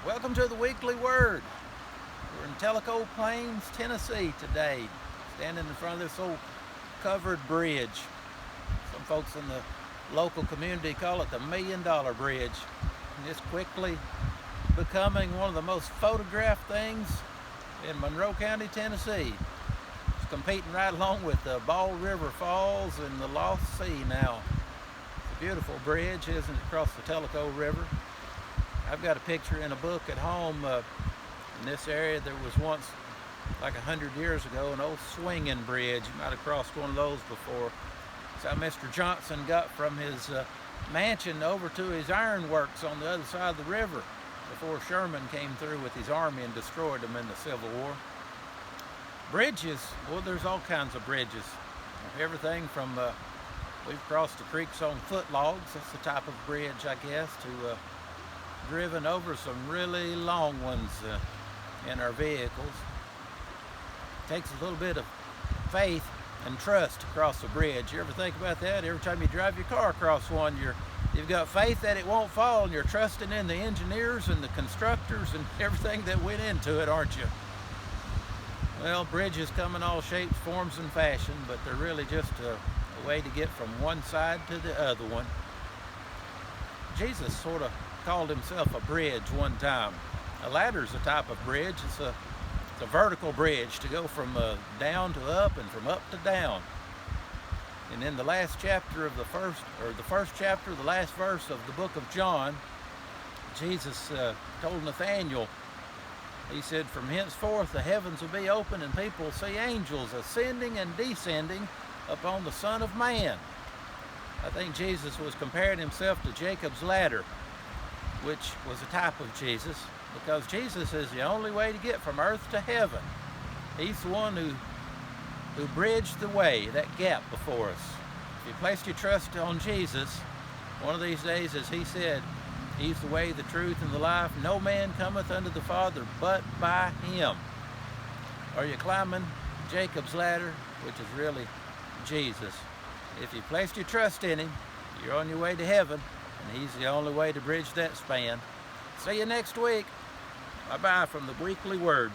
Welcome to the Weekly Word. We're in Tellico Plains, Tennessee today, standing in front of this old covered bridge. Some folks in the local community call it the $1 Million Bridge. And it's quickly becoming one of the most photographed things in Monroe County, Tennessee. It's competing right along with the Ball River Falls and the Lost Sea now. It's a beautiful bridge, isn't it, across the Tellico River. I've got a picture in a book at home. In this area there was once, like 100 years ago, an old swinging bridge. You might have crossed one of those before. It's how Mr. Johnson got from his mansion over to his ironworks on the other side of the river before Sherman came through with his army and destroyed them in the Civil War. Bridges, well, there's all kinds of bridges. Everything from, we've crossed the creeks on foot logs, that's the type of bridge, I guess, to driven over some really long ones in our vehicles. It takes a little bit of faith and trust to cross a bridge. You ever think about that? Every time you drive your car across one, you've got faith that it won't fall, and you're trusting in the engineers and the constructors and everything that went into it, aren't you? Well, bridges come in all shapes, forms, and fashion, but they're really just a way to get from one side to the other one. Jesus sort of called himself a bridge one time. A ladder's a type of bridge. It's a vertical bridge to go from down to up and from up to down. And in the last chapter of the first chapter, the last verse of the book of John, Jesus told Nathanael, he said, "From henceforth the heavens will be open and people will see angels ascending and descending upon the Son of Man." I think Jesus was comparing himself to Jacob's ladder, which was a type of Jesus, because Jesus is the only way to get from earth to heaven. He's the one who bridged the way, that gap before us. If you placed your trust on Jesus, one of these days, as he said, he's the way, the truth, and the life. No man cometh unto the Father but by him. Are you climbing Jacob's ladder, which is really Jesus? If you placed your trust in him, you're on your way to heaven, and he's the only way to bridge that span. See you next week. Bye-bye from the Weekly Word.